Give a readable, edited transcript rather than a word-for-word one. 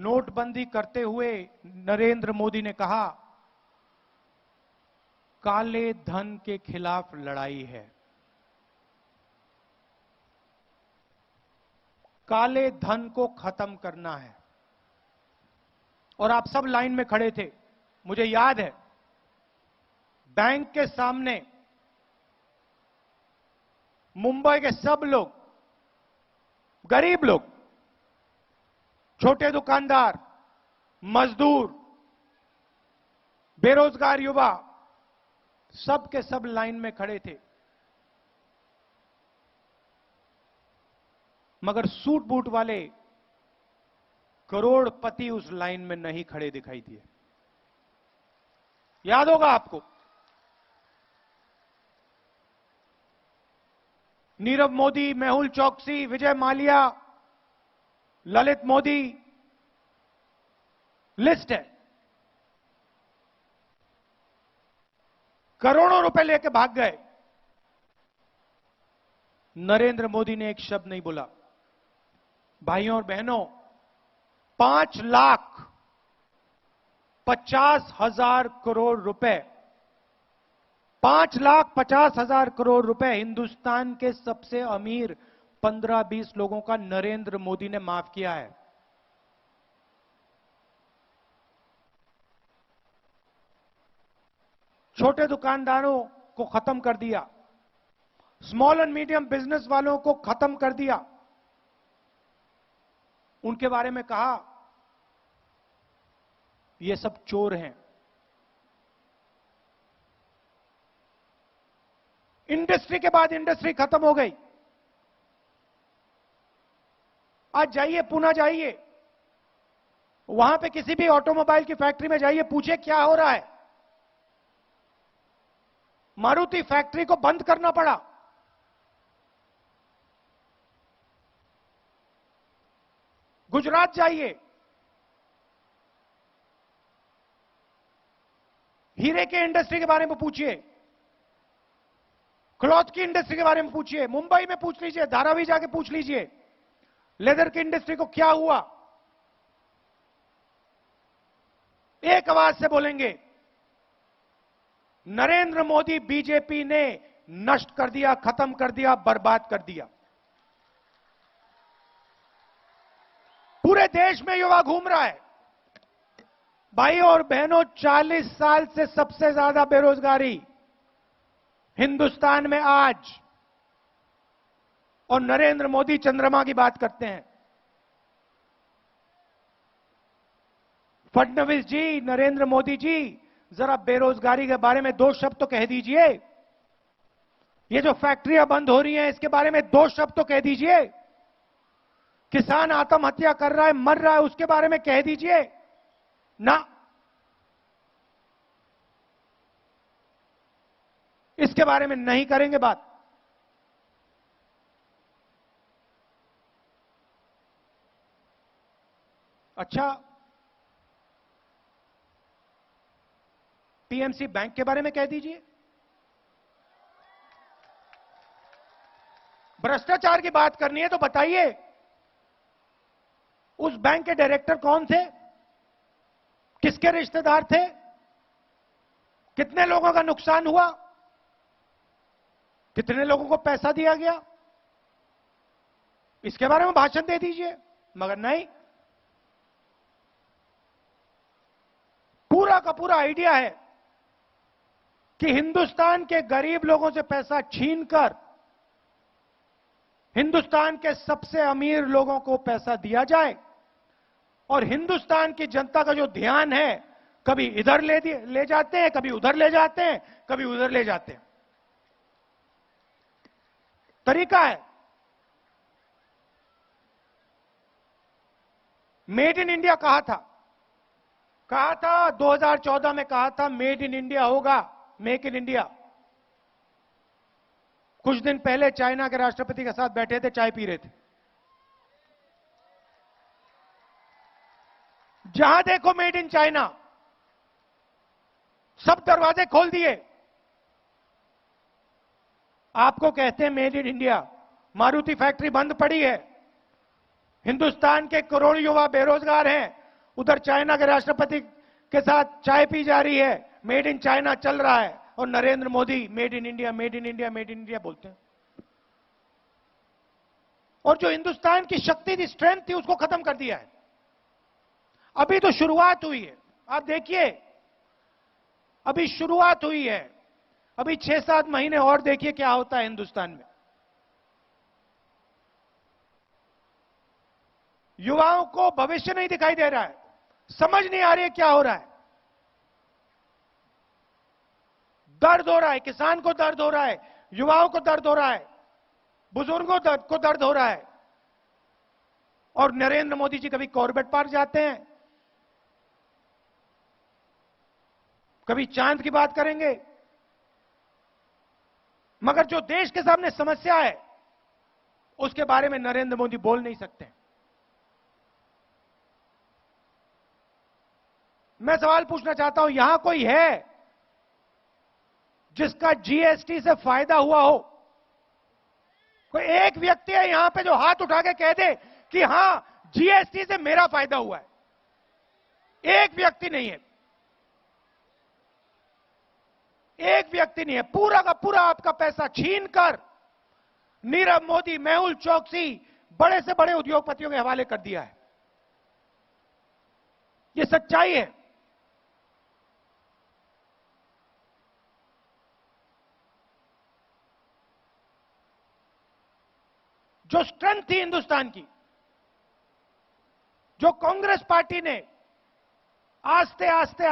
नोटबंदी करते हुए नरेंद्र मोदी ने कहा, काले धन के खिलाफ लड़ाई है। काले धन को खत्म करना है। और आप सब लाइन में खड़े थे। मुझे याद है, बैंक के सामने मुंबई के सब लोग, गरीब लोग, छोटे दुकानदार, मजदूर, बेरोजगार युवा, सब के सब लाइन में खड़े थे। मगर सूट बूट वाले करोड़पति उस लाइन में नहीं खड़े दिखाई दिए। याद होगा आपको, नीरव मोदी, मेहुल चोकसी, विजय माल्या, ललित मोदी, लिस्ट है। करोड़ों रुपए लेके भाग गए। नरेंद्र मोदी ने एक शब्द नहीं बोला। भाइयों और बहनों, 5,50,000 करोड़ रुपए, 5,50,000 करोड़ रुपए हिंदुस्तान के सबसे अमीर 15-20 लोगों का नरेंद्र मोदी ने माफ किया है। छोटे दुकानदारों को खत्म कर दिया, स्मॉल एंड मीडियम बिजनेस वालों को खत्म कर दिया। उनके बारे में कहा, ये सब चोर हैं। इंडस्ट्री के बाद इंडस्ट्री खत्म हो गई। आज जाइए, पुणे जाइए, वहां पे किसी भी ऑटोमोबाइल की फैक्ट्री में जाइए, पूछिए क्या हो रहा है। मारुति फैक्ट्री को बंद करना पड़ा। गुजरात जाइए, हीरे के इंडस्ट्री के बारे में पूछिए, क्लॉथ की इंडस्ट्री के बारे में पूछिए, मुंबई में पूछ लीजिए, धारावी जाके पूछ लीजिए, लेदर की इंडस्ट्री को क्या हुआ। एक आवाज से बोलेंगे, नरेंद्र मोदी बीजेपी ने नष्ट कर दिया, खत्म कर दिया, बर्बाद कर दिया। पूरे देश में युवा घूम रहा है। भाइयों और बहनों, 40 साल से सबसे ज्यादा बेरोजगारी हिंदुस्तान में आज, और नरेंद्र मोदी चंद्रमा की बात करते हैं। फडणवीस जी, नरेंद्र मोदी जी, जरा बेरोजगारी के बारे में 2 शब्द तो कह दीजिए। ये जो फैक्ट्रियां बंद हो रही हैं, इसके बारे में 2 शब्द तो कह दीजिए। किसान आत्महत्या कर रहा है, मर रहा है, उसके बारे में कह दीजिए ना। इसके बारे में नहीं करेंगे बात। अच्छा, पीएमसी बैंक के बारे में कह दीजिए। भ्रष्टाचार की बात करनी है तो बताइए, उस बैंक के डायरेक्टर कौन थे, किसके रिश्तेदार थे, कितने लोगों का नुकसान हुआ, कितने लोगों को पैसा दिया गया, इसके बारे में भाषण दे दीजिए। मगर नहीं, पूरा का पूरा आइडिया है कि हिंदुस्तान के गरीब लोगों से पैसा छीनकर हिंदुस्तान के सबसे अमीर लोगों को पैसा दिया जाए, और हिंदुस्तान की जनता का जो ध्यान है, कभी इधर ले जाते हैं, कभी उधर ले जाते हैं, कभी उधर ले जाते हैं। तरीका है। मेड इन इंडिया कहा था 2014 में, कहा था मेड इन इंडिया होगा, मेक इन इंडिया। कुछ दिन पहले चाइना के राष्ट्रपति के साथ बैठे थे, चाय पी रहे थे। जहां देखो मेड इन चाइना, सब दरवाजे खोल दिए। आपको कहते हैं made in India. Maruti factory बंद पड़ी है, हिंदुस्तान के करोड़ों युवा बेरोजगार हैं, उधर चाइना के राष्ट्रपति के साथ चाय पी जा रही है, मेड इन चाइना चल रहा है, और Narendra Modi made in India, made in India, made in India बोलते हैं। और जो हिंदुस्तान की शक्ति थी, स्ट्रेंथ थी, उसको खत्म कर दिया है। अभी तो शुरुआत हुई है, आप देखिए, अभी शुरुआत हुई है। अभी 6-7 महीने और देखिए क्या होता है हिंदुस्तान में। युवाओं को भविष्य नहीं दिखाई दे रहा है, समझ नहीं आ रही है क्या हो रहा है। दर्द हो रहा है, किसान को दर्द हो रहा है, युवाओं को दर्द हो रहा है, बुजुर्गों को दर्द हो रहा है। और नरेंद्र मोदी जी कभी कॉर्बेट पार्क जाते हैं, कभी चांद की बात करेंगे, मगर जो देश के सामने समस्या है उसके बारे में नरेंद्र मोदी बोल नहीं सकते। मैं सवाल पूछना चाहता हूं, यहां कोई है जिसका जीएसटी से फायदा हुआ हो? कोई एक व्यक्ति है यहां पे जो हाथ उठा के कह दे कि हां, जीएसटी से मेरा फायदा हुआ है? एक व्यक्ति नहीं है, एक व्यक्ति नहीं है। पूरा का पूरा आपका पैसा छीनकर नीरव मोदी, मेहुल चोकसी, बड़े से बड़े उद्योगपतियों के हवाले कर दिया है। यह सच्चाई है। जो स्ट्रेंथ थी हिंदुस्तान की, जो कांग्रेस पार्टी ने आस्ते आस्ते